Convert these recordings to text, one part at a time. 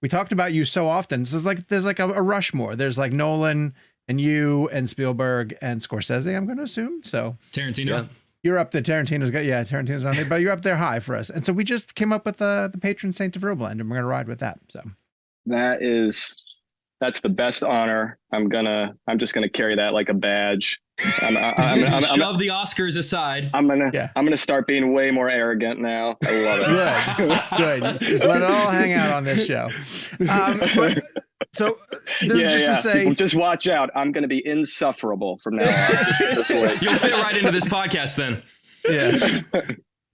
we talked about you so often. So it's like there's like a Rushmore. There's like Nolan and you and Spielberg and Scorsese, I'm going to assume. So Tarantino. Yeah. you're up there. Tarantino's on there, but you're up there high for us. And so we just came up with the patron saint of ReelBlend, and we're going to ride with that. So that's the best honor. I'm just gonna carry that like a badge. Shove the Oscars aside. I'm gonna start being way more arrogant now. I love it. Good. Just let it all hang out on this show. So this is just to say, just watch out. I'm gonna be insufferable from now on. Just wait. You'll fit right into this podcast then. yeah.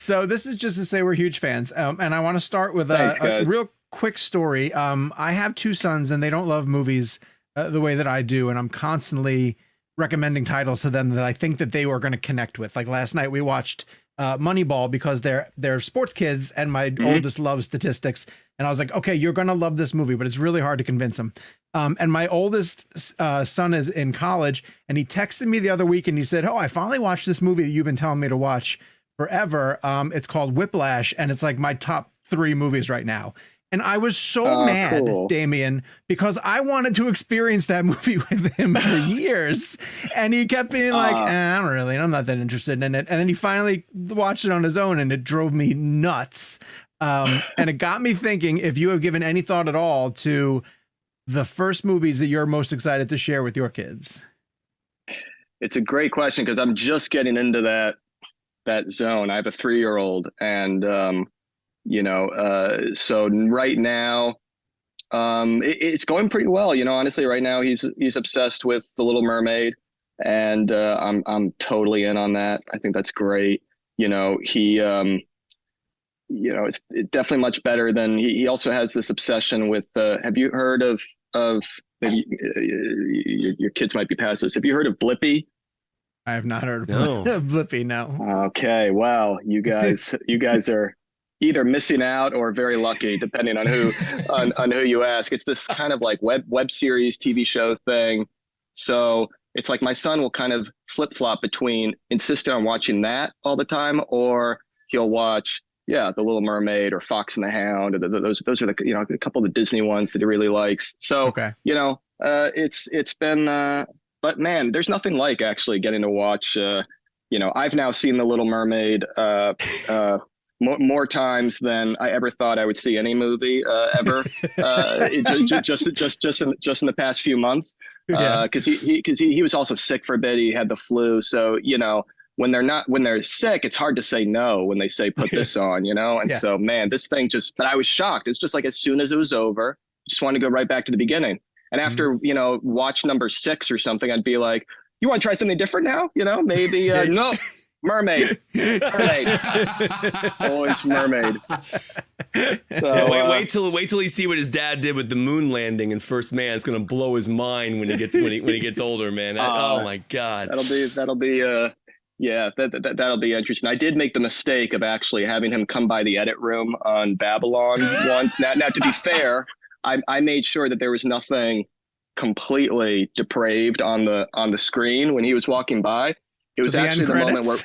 So this is just to say we're huge fans, and I want to start with a real quick story. I have 2 sons, and they don't love movies the way that I do, and I'm constantly recommending titles to them that I think that they were going to connect with. Like last night, we watched Moneyball because they're sports kids, and my oldest loves statistics, and I was like, okay, you're going to love this movie, but it's really hard to convince him. And my oldest son is in college, and he texted me the other week, and he said, "Oh, I finally watched this movie that you've been telling me to watch forever. It's called Whiplash, and it's like my top 3 movies right now." And I was so mad, cool. Damien, because I wanted to experience that movie with him for years. And he kept being like, I'm not that interested in it. And then he finally watched it on his own, and it drove me nuts. And it got me thinking, if you have given any thought at all to the first movies that you're most excited to share with your kids. It's a great question, because I'm just getting into that zone. I have a 3-year-old, and so right now it's going pretty well. Honestly, right now he's obsessed with The Little Mermaid, and I'm totally in on that. I think that's great. It's definitely much better than he also has this obsession with have you heard of maybe your kids might be past this. Have you heard of Blippi? I have not heard of Blippi, no. Okay, well, you guys are either missing out or very lucky, depending on who you ask. It's this kind of like web series, TV show thing. So it's like my son will kind of flip flop between insisting on watching that all the time, or he'll watch The Little Mermaid or Fox and the Hound. Those are the a couple of the Disney ones that he really likes. So it's been. But man, there's nothing like actually getting to watch. I've now seen The Little Mermaid more times than I ever thought I would see any movie ever. Just in the past few months, because he was also sick for a bit. He had the flu, so when they're sick, it's hard to say no when they say put this on, and so man, this thing but I was shocked. It's just like as soon as it was over, just wanted to go right back to the beginning. And after, watch number 6 or something, I'd be like, you want to try something different now? Maybe, no, mermaid. Always mermaid. So, wait till you see what his dad did with the moon landing in First Man. It's going to blow his mind when he gets older, man. Oh my God. That'll be interesting. I did make the mistake of actually having him come by the edit room on Babylon once. Now, to be fair, I made sure that there was nothing completely depraved on the screen when he was walking by. It was actually the moment where,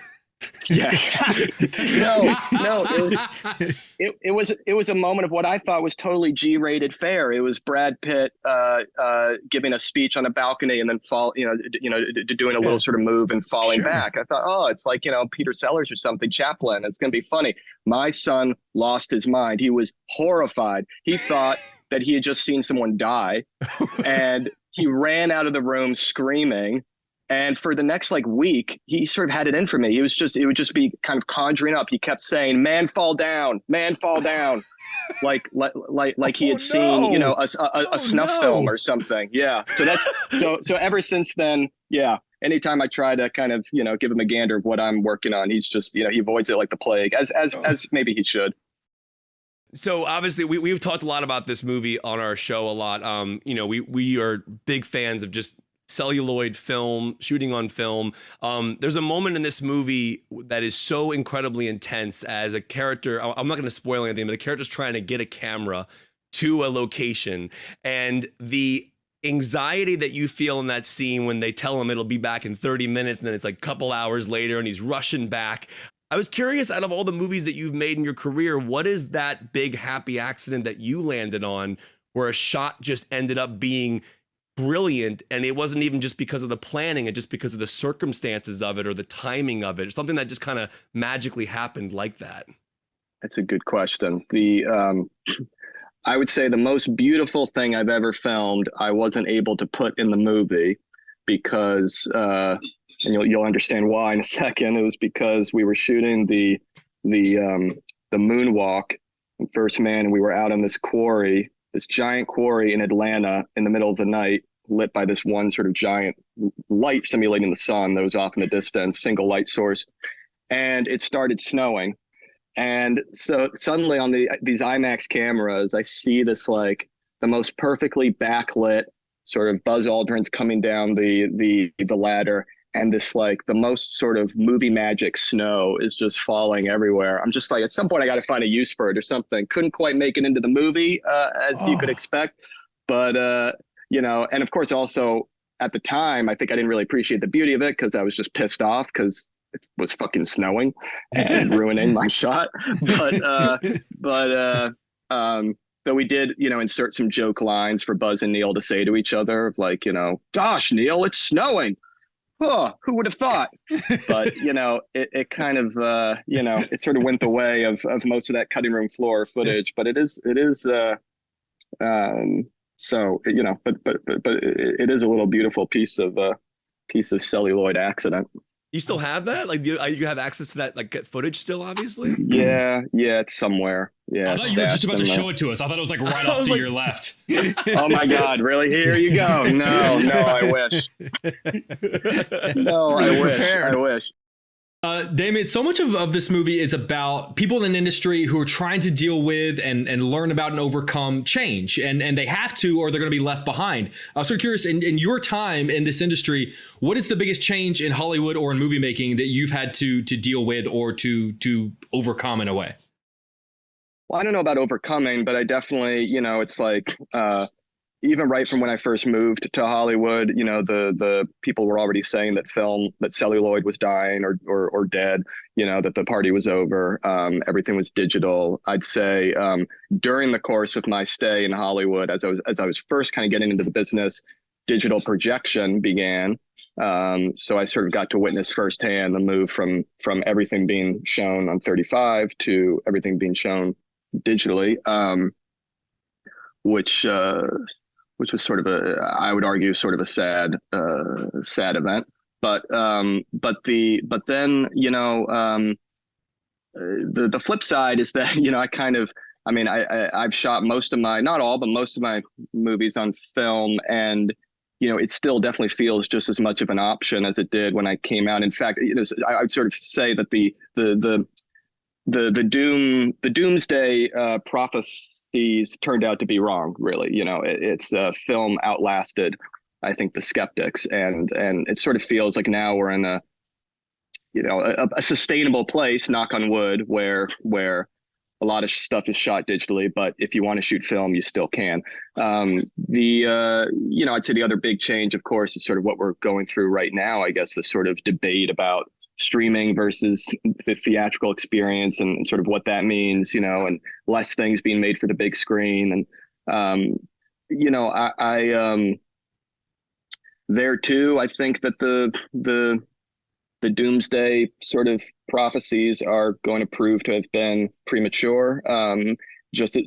it was a moment of what I thought was totally G-rated fare. It was Brad Pitt giving a speech on a balcony and then doing a little sort of move and falling back. I thought, it's like Peter Sellers or something, Chaplin. It's going to be funny. My son lost his mind. He was horrified. He thought that he had just seen someone die, and he ran out of the room screaming. And for the next week, he sort of had it in for me. It would just be kind of conjuring up. He kept saying, "Man, fall down, man, fall down," like he had seen, a snuff film or something. Yeah. So ever since then, anytime I try to kind of, give him a gander of what I'm working on, he's just, he avoids it like the plague, as maybe he should. So obviously we've talked a lot about this movie on our show a lot. We are big fans of just celluloid film, shooting on film. There's a moment in this movie that is so incredibly intense as a character. I'm not going to spoil anything, but a character's trying to get a camera to a location, and the anxiety that you feel in that scene when they tell him it'll be back in 30 minutes and then it's like a couple hours later and he's rushing back. I was curious, out of all the movies that you've made in your career, what is that big happy accident that you landed on where a shot just ended up being brilliant, and it wasn't even just because of the planning, and just because of the circumstances of it or the timing of it, or something that just kind of magically happened like that? That's a good question. I would say the most beautiful thing I've ever filmed, I wasn't able to put in the movie because, and you'll understand why in a second. It was because we were shooting the moonwalk in First Man, and we were out on this quarry, this giant quarry in Atlanta in the middle of the night, lit by this one sort of giant light simulating the sun that was off in the distance, single light source. And it started snowing. And so suddenly on these IMAX cameras, I see this like the most perfectly backlit sort of Buzz Aldrin's coming down the ladder, and this like the most sort of movie magic snow is just falling everywhere. I'm just like, at some point I got to find a use for it or something. Couldn't quite make it into the movie as you could expect, but and of course also at the time I think I didn't really appreciate the beauty of it because I was just pissed off because it was fucking snowing and ruining my shot. But we did, insert some joke lines for Buzz and Neil to say to each other, like, gosh, Neil, it's snowing. Oh, who would have thought? But, it kind of, it sort of went the way of most of that cutting room floor footage. But it is, but it is a little beautiful piece of celluloid accident. You still have that? Like you have access to that like footage still, obviously? Yeah, it's somewhere. Yeah. I thought you were just about to show it to us. I thought it was like right off to your left. Oh my God, really? Here you go. No, I wish. No, I wish. Damon, so much of this movie is about people in an industry who are trying to deal with and learn about and overcome change. And they have to, or they're going to be left behind. I was sort of curious, in your time in this industry, what is the biggest change in Hollywood or in movie making that you've had to deal with or to overcome in a way? Well, I don't know about overcoming, but I definitely, it's like, even right from when I first moved to Hollywood, the people were already saying that celluloid was dying or dead, that the party was over. Everything was digital. I'd say during the course of my stay in Hollywood, as I was first kind of getting into the business, digital projection began. So I sort of got to witness firsthand the move from everything being shown on 35 to everything being shown digitally, which was sort of I would argue sort of a sad event. But then, the flip side is that, I've shot most of my, not all, but most of my movies on film, and, it still definitely feels just as much of an option as it did when I came out. In fact, I would sort of say that the doomsday prophecies turned out to be wrong, really. It's film outlasted, I think, the skeptics, and it sort of feels like now we're in a sustainable place, knock on wood, where a lot of stuff is shot digitally, but if you want to shoot film, you still can. I'd say the other big change, of course, is sort of what we're going through right now. I guess the sort of debate about streaming versus the theatrical experience and sort of what that means, and less things being made for the big screen. And, there too, I think that the doomsday sort of prophecies are going to prove to have been premature, just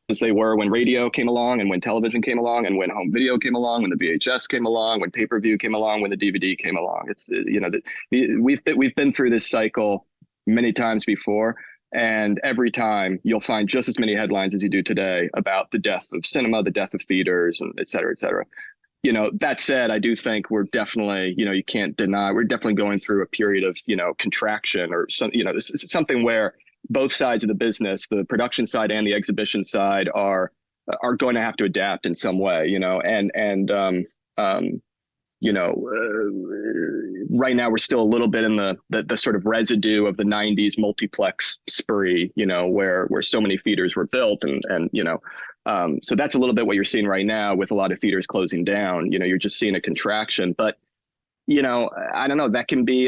as they were when radio came along, and when television came along, and when home video came along, when the VHS came along, when pay-per-view came along, when the DVD came along. It's we've been through this cycle many times before, and every time you'll find just as many headlines as you do today about the death of cinema, the death of theaters, and et cetera, et cetera. That said, I do think we're definitely, you can't deny, we're definitely going through a period of, contraction, or some, this is something where both sides of the business, the production side and the exhibition side, are going to have to adapt in some way, right now we're still a little bit in the sort of residue of the 90s multiplex spree, where so many theaters were built, and so that's a little bit what you're seeing right now with a lot of theaters closing down. You're just seeing a contraction, but I don't know, that can be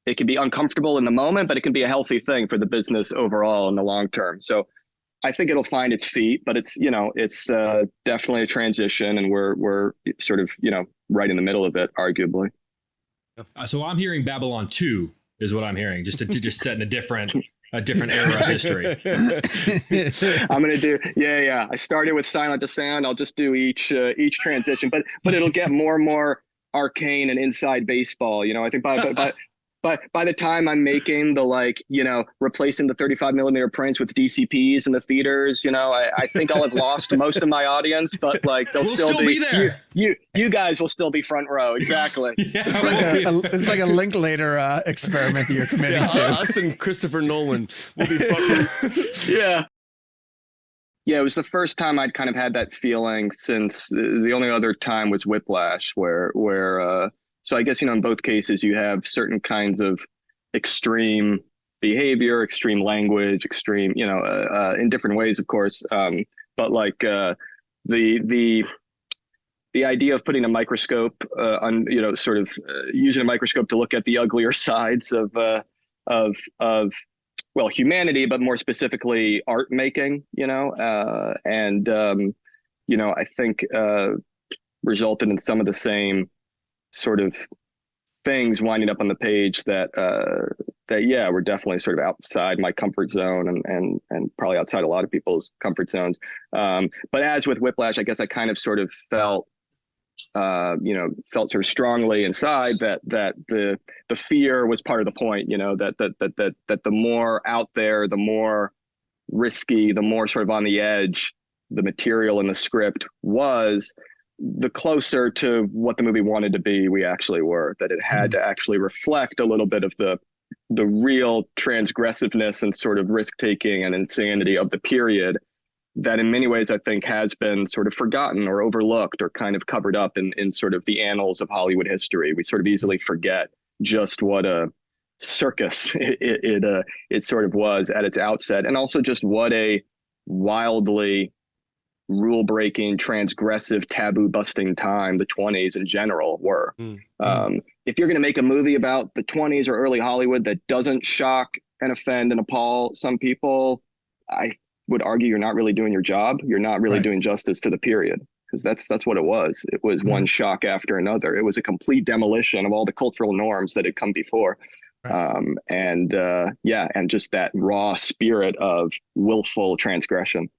it can be uncomfortable in the moment, but it can be a healthy thing for the business overall in the long term. So I think it'll find its feet, but it's definitely a transition, and we're sort of right in the middle of it, arguably. So I'm hearing Babylon 2 is what I'm hearing, just to just set in a different era of history. I'm gonna do I started with Silent to Sound. I'll just do each transition, but it'll get more and more arcane and inside baseball. I think by the time I'm making the replacing the 35mm prints with DCPs in the theaters, I think I'll have lost most of my audience, but they'll still be there. You guys will still be front row. Exactly. Yeah, it's like a Linklater experiment that you're committing to. Us and Christopher Nolan will be front row. Yeah. Yeah, it was the first time I'd kind of had that feeling since the only other time was Whiplash, where so I guess, in both cases, you have certain kinds of extreme behavior, extreme language, extreme, in different ways, of course. But the idea of putting a microscope on, sort of using a microscope to look at the uglier sides of humanity, but more specifically art making, I think resulted in some of the same sort of things winding up on the page that were definitely sort of outside my comfort zone and probably outside a lot of people's comfort zones. But as with Whiplash, I guess I kind of sort of felt sort of strongly inside that the fear was part of the point, that the more out there, the more risky, the more sort of on the edge the material in the script was, the closer to what the movie wanted to be we actually were, that it had to actually reflect a little bit of the real transgressiveness and sort of risk-taking and insanity of the period that in many ways I think has been sort of forgotten or overlooked or kind of covered up in sort of the annals of Hollywood history. We sort of easily forget just what a circus it sort of was at its outset, and also just what a wildly rule-breaking, transgressive, taboo-busting time the 20s in general were. If you're going to make a movie about the 20s or early Hollywood that doesn't shock and offend and appall some people, I would argue you're not really doing your job. You're not really doing justice to the period, because that's what it was. It was one shock after another. It was a complete demolition of all the cultural norms that had come before. And just that raw spirit of willful transgression.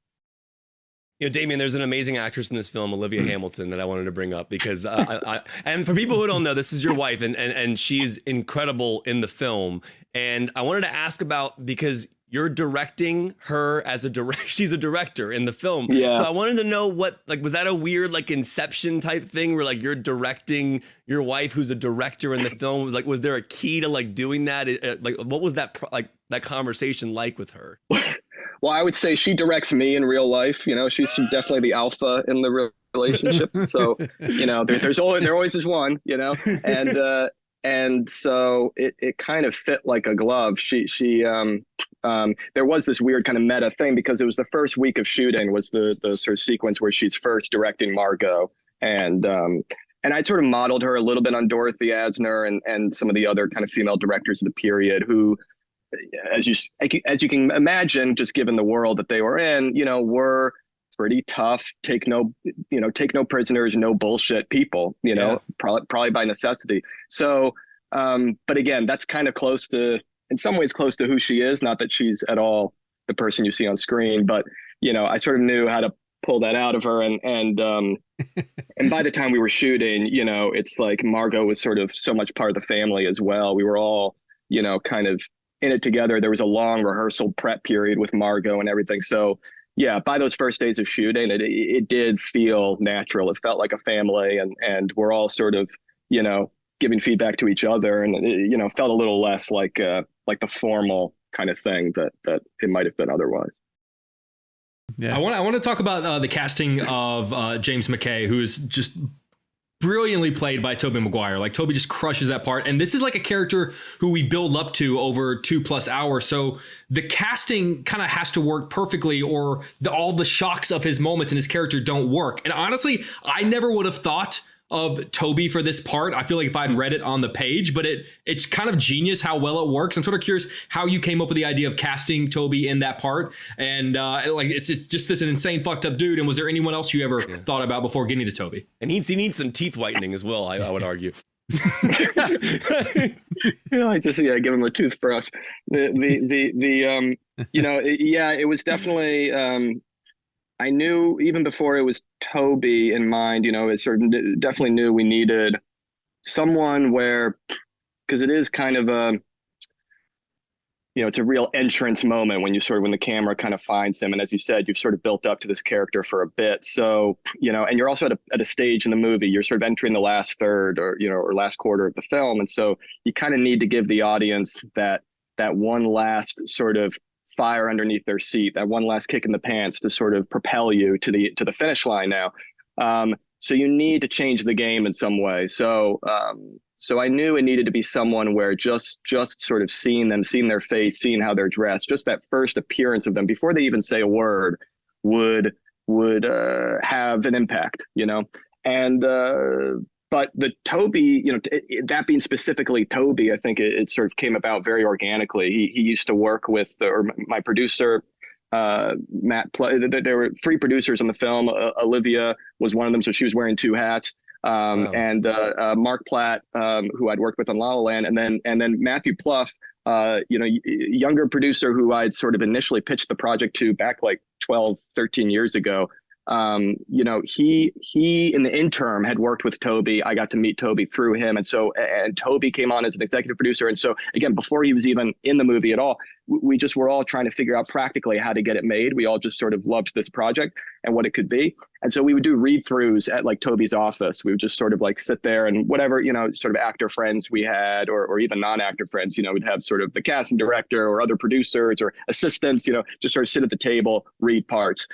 Damien, there's an amazing actress in this film, Olivia Hamilton, that I wanted to bring up because, and for people who don't know, this is your wife, and she's incredible in the film. And I wanted to ask about, because you're directing her as she's a director in the film. Yeah. So I wanted to know was that a weird Inception type thing where you're directing your wife who's a director in the film? Was there a key to doing that? What was that that conversation like with her? Well, I would say she directs me in real life. She's definitely the alpha in the relationship. So, there always is one, and so it kind of fit like a glove. There was this weird kind of meta thing because it was the first week of shooting was the sort of sequence where she's first directing Margot. And I sort of modeled her a little bit on Dorothy Asner and some of the other kind of female directors of the period who, as you can imagine, just given the world that they were in, were pretty tough, take no prisoners, no bullshit people, probably by necessity. So, but again, that's kind of in some ways close to who she is. Not that she's at all the person you see on screen, but I sort of knew how to pull that out of her. And by the time we were shooting, it's like Margot was sort of so much part of the family as well. We were all, kind of in it together. There was a long rehearsal prep period with Margot and everything. So yeah, by those first days of shooting, it did feel natural. It felt like a family, and we're all sort of, giving feedback to each other, and it felt a little less like the formal kind of thing that it might have been otherwise. Yeah, I want to talk about the casting of James McKay, who is just brilliantly played by Toby Maguire. Toby just crushes that part. And this is a character who we build up to over 2+ hours. So the casting kind of has to work perfectly, or all the shocks of his moments and his character don't work. And honestly, I never would have thought of Toby for this part. I feel like if I'd read it on the page, but it's kind of genius how well it works. I'm sort of curious how you came up with the idea of casting Toby in that part. And like it's just this an insane fucked up dude. And was there anyone else you ever thought about before getting to Toby? And he needs some teeth whitening as well, I would argue. I just give him a toothbrush. It was definitely I knew even before it was Toby in mind, it sort of definitely knew we needed someone because it is kind of it's a real entrance moment when the camera kind of finds him. And as you said, you've sort of built up to this character for a bit. So, and you're also at a stage in the movie, you're sort of entering the last third or last quarter of the film. And so you kind of need to give the audience that one last sort of fire underneath their seat, that one last kick in the pants to sort of propel you to the finish line now. So you need to change the game in some way. So I knew it needed to be someone where just sort of seeing their face, seeing how they're dressed, just that first appearance of them before they even say a word would have an impact, And but the Toby, that being specifically Toby, I think it sort of came about very organically. He used to work with my producer, Matt. There were 3 producers on the film. Olivia was one of them, so she was wearing 2 hats. And Mark Platt, who I'd worked with on La La Land, and then Matthew Pluff, younger producer who I'd sort of initially pitched the project to back like 12, 13 years ago. He in the interim had worked with Toby. I got to meet Toby through him. And Toby came on as an executive producer. And so again, before he was even in the movie at all, we just were all trying to figure out practically how to get it made. We all just sort of loved this project and what it could be. And so we would do read-throughs at like Toby's office. We would just sort of like sit there and whatever, sort of actor friends we had, or even non-actor friends, we'd have sort of the casting director or other producers or assistants, just sort of sit at the table, read parts.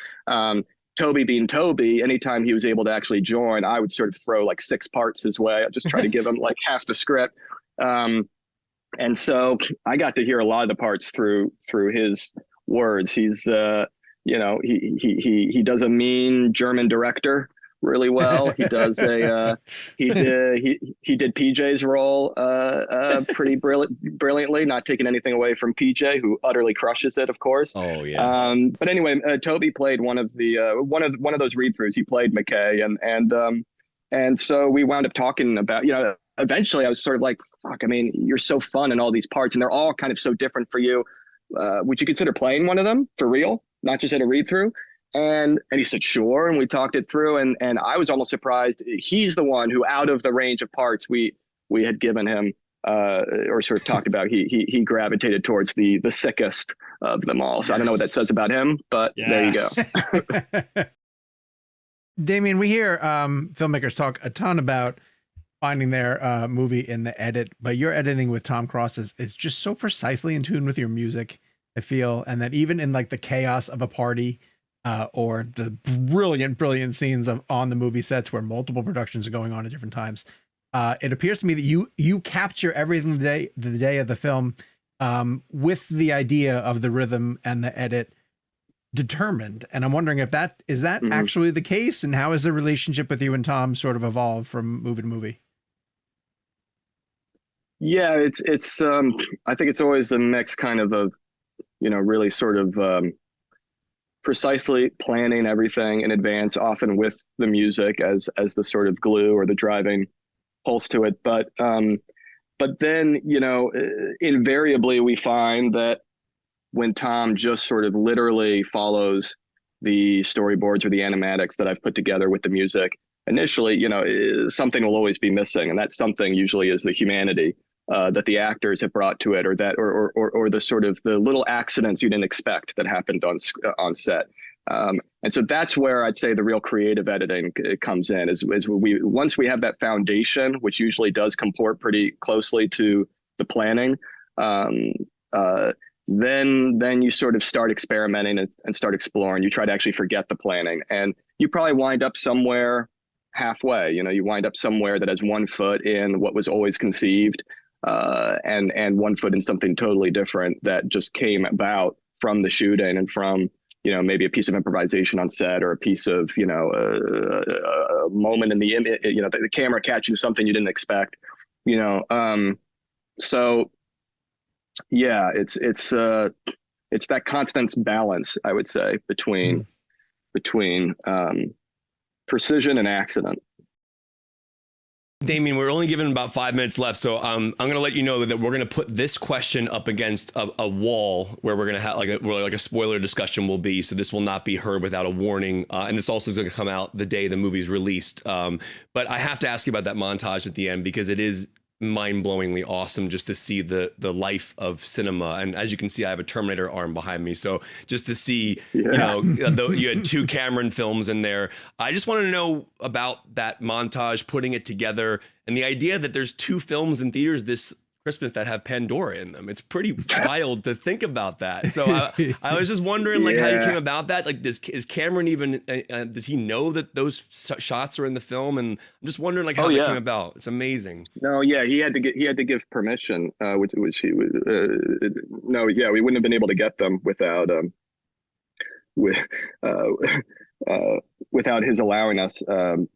Toby being Toby, anytime he was able to actually join, I would sort of throw like 6 parts his way. I'd just try to give him like half the script. And so I got to hear a lot of the parts through his words. He's, he does a mean German director really well. He does he did PJ's role pretty brilliantly, not taking anything away from PJ, who utterly crushes it, of course. Oh yeah. But anyway, Toby played one of those read-throughs. He played McKay, and so we wound up talking about, eventually I was sort of like, fuck, I mean, you're so fun in all these parts and they're all kind of so different for you. Would you consider playing one of them for real, not just at a read-through? And he said, sure. And we talked it through. And I was almost surprised. He's the one who, out of the range of parts we had given him, or sort of talked about, he gravitated towards the sickest of them all. So I don't know what that says about him, but There you go. Damien, we hear filmmakers talk a ton about finding their movie in the edit, but your editing with Tom Cross is just so precisely in tune with your music, I feel. And that even in like the chaos of a party, or the brilliant scenes on the movie sets where multiple productions are going on at different times, it appears to me that you capture everything the day of the film with the idea of the rhythm and the edit determined. And I'm wondering if that is Mm-hmm. actually the case, and how has the relationship with you and Tom sort of evolved from movie to movie? Yeah, it's I think it's always a mix kind of really sort of precisely planning everything in advance, often with the music as the sort of glue or the driving pulse to it. But then, invariably we find that when Tom just sort of literally follows the storyboards or the animatics that I've put together with the music, initially, something will always be missing. And that something usually is the humanity that the actors have brought to it, or the sort of the little accidents you didn't expect that happened on set. And so that's where I'd say the real creative editing comes in, is once we have that foundation, which usually does comport pretty closely to the planning, then you sort of start experimenting and start exploring. You try to actually forget the planning, and you probably wind up somewhere halfway. You wind up somewhere that has one foot in what was always conceived, and one foot in something totally different that just came about from the shooting and from maybe a piece of improvisation on set, or a piece of, a moment in the image, the camera catching something you didn't expect, so yeah, it's that constant balance, I would say, between precision and accident. Damien, we're only given about 5 minutes left, so I'm going to let you know that we're going to put this question up against a wall where we're going to have like a spoiler discussion will be. So this will not be heard without a warning, and this also is going to come out the day the movie's released. But I have to ask you about that montage at the end, because it is mind-blowingly awesome just to see the life of cinema. And as you can see, I have a Terminator arm behind me, so just to see, you had 2 Cameron films in there. I just want to know about that montage, putting it together, and the idea that there's 2 films in theaters this Christmas that have Pandora in them. It's pretty wild to think about that. So I was just wondering, like, how you came about that. Like, is Cameron even does he know that those shots are in the film? And I'm just wondering, like, how that came about. It's amazing. No, yeah, he had to give permission, which he was. We wouldn't have been able to get them without without his allowing us to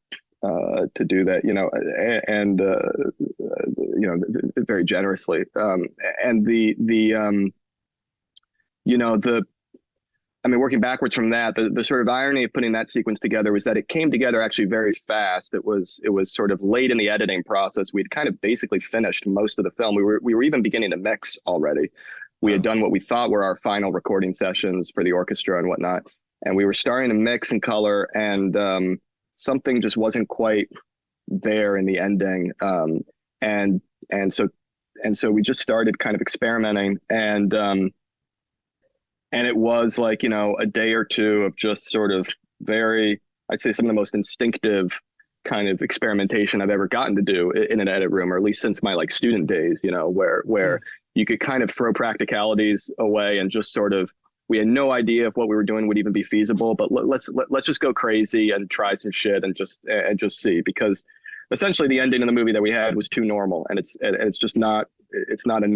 do that, very generously. Working backwards from that, the sort of irony of putting that sequence together was that it came together actually very fast. It was sort of late in the editing process. We'd kind of basically finished most of the film. We were even beginning to mix already. We had done what we thought were our final recording sessions for the orchestra and whatnot, and we were starting to mix and color, and something just wasn't quite there in the ending, and so we just started kind of experimenting, and it was like, a day or two of just sort of I'd say some of the most instinctive kind of experimentation I've ever gotten to do in an edit room, or at least since my like student days, where you could kind of throw practicalities away and just sort of, we had no idea if what we were doing would even be feasible, but let's just go crazy and try some shit and just see, because essentially the ending of the movie that we had was too normal, and it's not a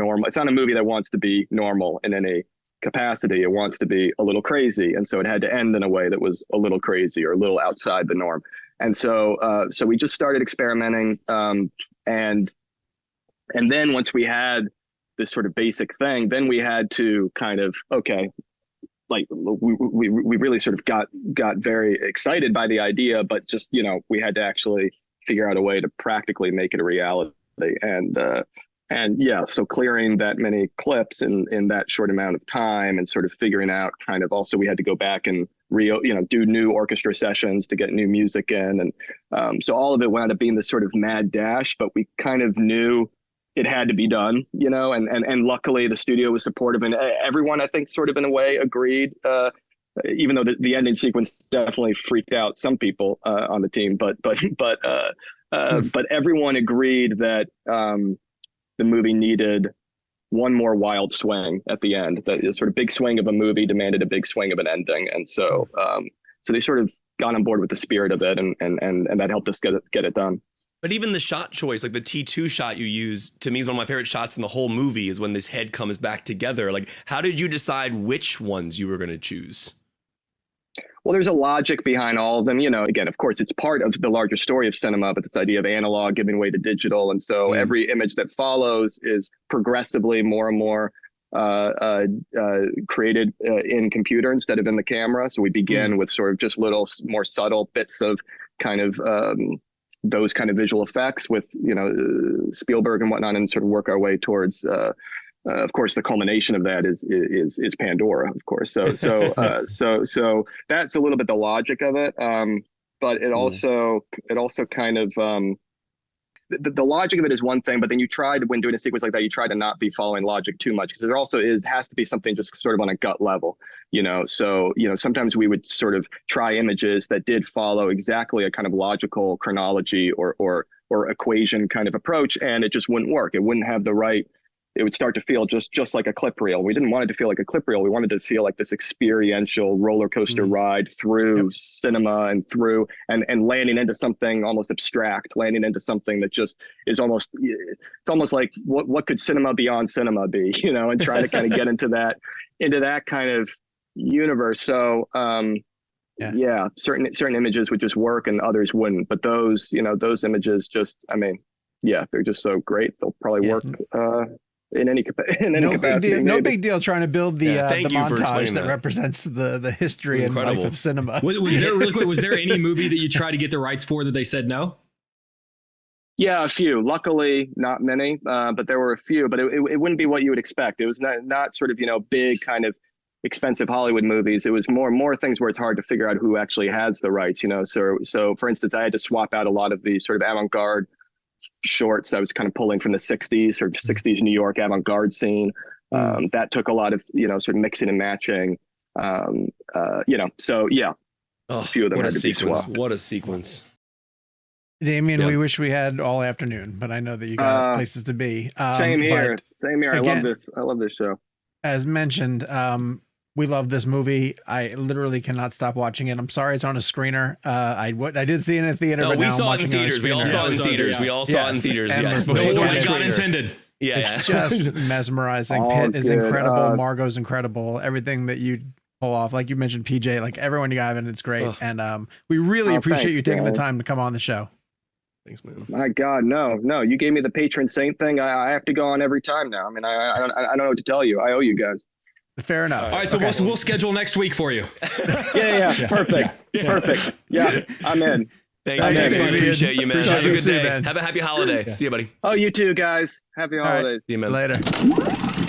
movie that wants to be normal in any capacity. It wants to be a little crazy, and so it had to end in a way that was a little crazy or a little outside the norm. And so we just started experimenting, and then once we had this sort of basic thing, then we had to kind of, okay, like we really sort of got very excited by the idea, but just, we had to actually figure out a way to practically make it a reality. And so clearing that many clips in that short amount of time, and sort of figuring out kind of, also we had to go back and do new orchestra sessions to get new music in. And so all of it wound up being this sort of mad dash, but we kind of knew it had to be done, and luckily the studio was supportive, and everyone, I think, sort of in a way agreed, even though the ending sequence definitely freaked out some people on the team, but everyone agreed that the movie needed one more wild swing at the end. The sort of big swing of a movie demanded a big swing of an ending, and so they sort of got on board with the spirit of it, and that helped us get it done. But even the shot choice, like the T2 shot you use, to me is one of my favorite shots in the whole movie, is when this head comes back together. Like, how did you decide which ones you were going to choose? Well, there's a logic behind all of them. Again, of course, it's part of the larger story of cinema, but this idea of analog giving way to digital. And so every image that follows is progressively more and more created in computer instead of in the camera. So we begin with sort of just little more subtle bits of kind of those kind of visual effects with, Spielberg and whatnot, and sort of work our way towards, of course, the culmination of that is Pandora, of course. So that's a little bit the logic of it. But it also kind of, the logic of it is one thing, but then when doing a sequence like that, you try to not be following logic too much, because there also has to be something just sort of on a gut level, so, sometimes we would sort of try images that did follow exactly a kind of logical chronology or equation kind of approach, and it just wouldn't work. It wouldn't have the right, it would start to feel just like a clip reel. We didn't want it to feel like a clip reel. We wanted it to feel like this experiential roller coaster ride through cinema and through and landing into something almost abstract, landing into something that just is almost, it's almost like what could cinema beyond cinema be, and try to kind of get into that kind of universe. So yeah, certain images would just work and others wouldn't. But those, those images just, I mean, yeah, they're just so great. They'll probably work in any capacity. No big deal trying to build the montage that that represents the history and life of cinema. Was there any movie that you tried to get the rights for that they said no? Yeah, a few. Luckily, not many, but there were a few. But it wouldn't be what you would expect. It was not sort of big kind of expensive Hollywood movies. It was more things where it's hard to figure out who actually has the rights. So for instance, I had to swap out a lot of the sort of avant-garde shorts I was kind of pulling from the 60s or 60s New York avant-garde scene. That took a lot of sort of mixing and matching. So yeah, a few of them had to be swapped. What a sequence. Damien, we wish we had all afternoon, but I know that you got places to be. Same here. Again, I love this show. As mentioned, we love this movie. I literally cannot stop watching it. I'm sorry it's on a screener. I did see it in a theater. No, but we now saw I'm it in watching theaters. We all saw it in theaters. We all saw it in theaters. Yes, before No it's pun intended. Yeah, it's just mesmerizing. Oh, Pitt is good. incredible. Margot's incredible. Everything that you pull off, like you mentioned, PJ, like everyone you got in, it's great. And we really appreciate you taking the time to come on the show. Thanks, man. My God, no. You gave me the patron saint thing. I have to go on every time now. I mean, I don't know what to tell you. I owe you guys. Fair enough. All right, so we'll schedule next week for you. Yeah. Perfect. Perfect. Yeah, I'm in. Thanks, man. Appreciate you, man. Have a good day. Man. Have a happy holiday. See you, buddy. Oh, you too, guys. Happy holidays. See you, man. Later.